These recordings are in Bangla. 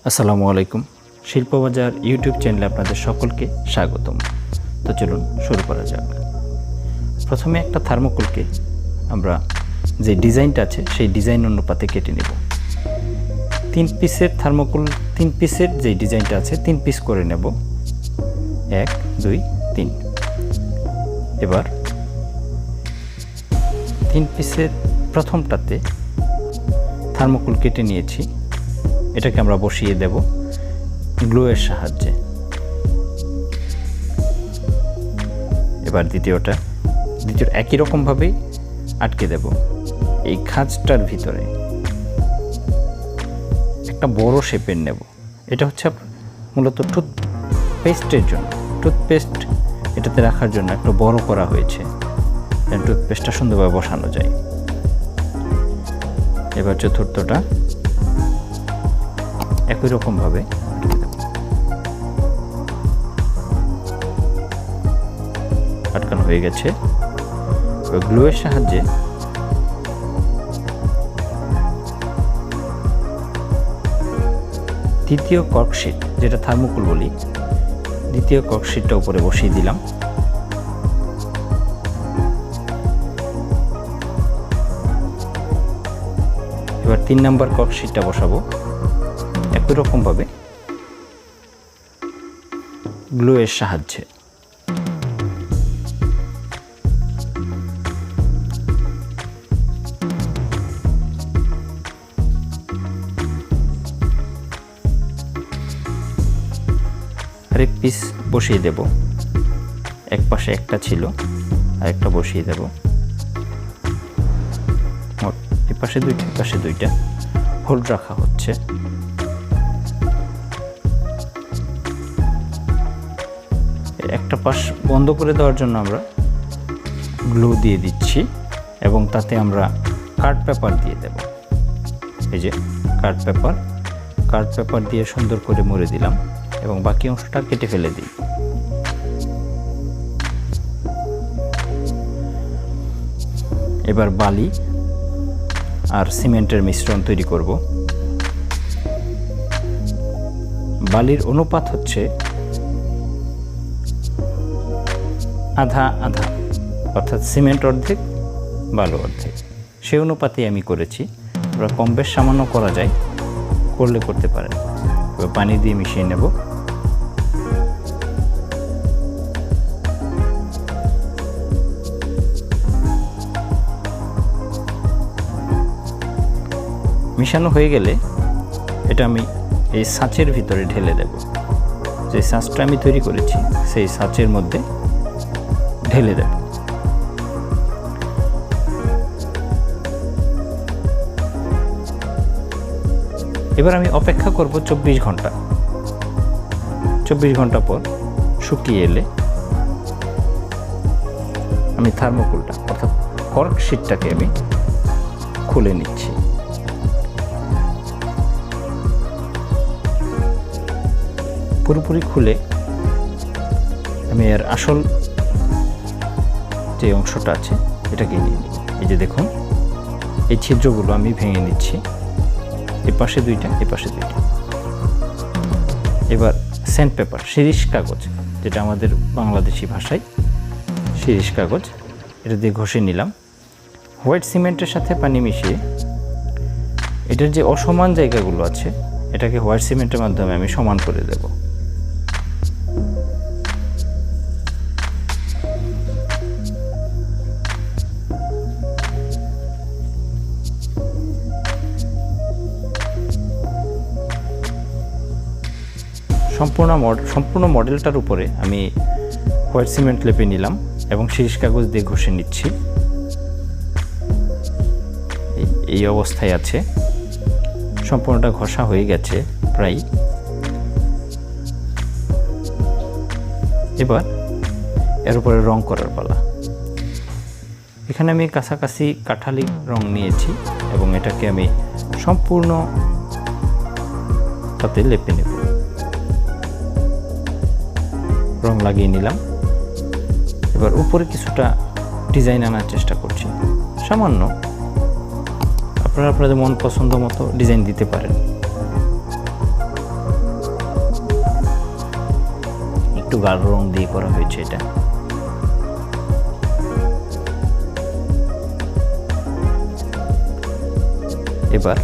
আসসালামু আলাইকুম। শিল্প বাজার ইউটিউব চ্যানেলে আপনাদের সকলকে স্বাগতম। তো চলুন শুরু করা যাক। প্রথমে একটা থার্মোকলকে আমরা যে ডিজাইনটা আছে সেই ডিজাইন অনুপাতে কেটে নেব। 3 পিসের থার্মোকল, 3 পিসের যে ডিজাইনটা আছে 3 পিস করে নেব। 1 2 3। এবার 3 পিসের প্রথমটাতে থার্মোকল কেটে নিয়েছি, এটাকে আমরা বসিয়ে দেব গ্লুয়ের সাহায্যে। এবার দ্বিতীয় একই রকমভাবেই আটকে দেব। এই খাঁজটার ভিতরে একটা বড় শেপের নেব। এটা হচ্ছে মূলত টুথপেস্টের জন্য, টুথপেস্ট এটাতে রাখার জন্য একটু বড় করা হয়েছে, যেন টুথপেস্টটা সুন্দরভাবে বসানো যায়। এবার চতুর্থটা একই রকমভাবে আটকানো হয়ে গেছে। গ্লুয়ের সাহায্যে দ্বিতীয় কর্কশিট, যেটা থার্মোকল বলি, দ্বিতীয় কর্কশিটটা উপরে বসিয়ে দিলাম। এবার 3 নম্বর কর্কশিটটা বসাবো একই রকমভাবে গ্লুয়ের সাহায্যে। আরেক পিস বসিয়ে দেব। এক পাশে একটা ছিল, আরেকটা বসিয়ে দেব। এই পাশে দুইটা, এই পাশে দুইটা হোল্ড রাখা হচ্ছে। একটা পাশ বন্ধ করে দেওয়ার জন্য আমরা গ্লু দিয়ে দিচ্ছি এবং তাতে আমরা কার্ড পেপার দিয়ে দেব। এই যে কার্ড পেপার দিয়ে সুন্দর করে মুড়ে দিলাম এবং বাকি অংশটা কেটে ফেলে দিই। এবার বালি আর সিমেন্টের মিশ্রণ তৈরি করব। বালির অনুপাত হচ্ছে আধা আধা, অর্থাৎ সিমেন্ট অর্ধেক বালু অর্ধেক, সেই অনুপাতেই আমি করেছি। ওরা কম বেশ সামান্য করা যায়, করলে করতে পারেন। এবার পানি দিয়ে মিশিয়ে নেব। মিশানো হয়ে গেলে এটা আমি এই ছাঁচের ভিতরে ঢেলে দেব। যে ছাঁচটা আমি তৈরি করেছি সেই ছাঁচের মধ্যে ঢেলে দেব। এবার আমি অপেক্ষা করব 24 ঘন্টা। 24 ঘন্টা পর শুকিয়ে এলে আমি থার্মোকলটা অর্থাৎ কর্কশিটটাকে আমি খুলে নিচ্ছি। পুরোপুরি খুলে আমি এর আসল যে অংশটা আছে এটাকে নিয়ে নিই। এই যে দেখুন, এই ছিদ্রগুলো আমি ভেঙে নিচ্ছি। এই পাশে দুইটা, এই পাশে দুইটা। এবার স্যান্ড পেপার, শিরিষ কাগজ, যেটা আমাদের বাংলাদেশি ভাষায় শিরিষ কাগজ, এটা দিয়ে ঘষে নিলাম। হোয়াইট সিমেন্টের সাথে পানি মিশিয়ে এটার যে অসমান জায়গাগুলো আছে এটাকে হোয়াইট সিমেন্টের মাধ্যমে আমি সমান করে দেব। সম্পূর্ণ মডেলটার উপরে আমি হোয়াইট সিমেন্ট লেপে নিলাম এবং শিরিষ কাগজ দিয়ে ঘষে নিচ্ছি। এই অবস্থায় আছে, সম্পূর্ণটা ঘষা হয়ে গেছে প্রায়। এবার এর উপরে রং করার পালা। এখানে আমি কাছাকাছি কাঠালি রং নিয়েছি এবং এটাকে আমি সম্পূর্ণ তাতে লেপে নেব। রং লাগিয়ে নিলাম। এবার উপরে কিছুটা ডিজাইন আনার চেষ্টা করছি, সামান্য। আপনারা আপনাদের মন পছন্দ মতো ডিজাইন দিতে পারেন। একটু গাঢ় রং দিয়ে করা হয়েছে এটা। এবার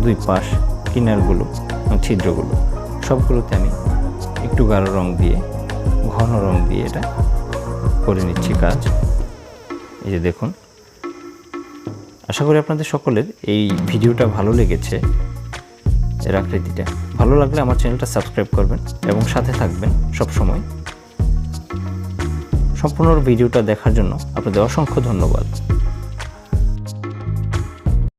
দুই পাশ কিনারগুলো ছিদ্রগুলো সবগুলোতে আমি একটু গাঢ় রং দিয়ে ঘন রং দিয়ে এটা করে নিচ্ছি কাজ। এই যে দেখুন, আশা করি আপনাদের সকলের এই ভিডিওটা ভালো লেগেছে। এর আকৃতিটা ভালো লাগলে আমার চ্যানেলটা সাবস্ক্রাইব করবেন এবং সাথে থাকবেন সব সময়। সম্পূর্ণ ভিডিওটা দেখার জন্য আপনাদের অসংখ্য ধন্যবাদ।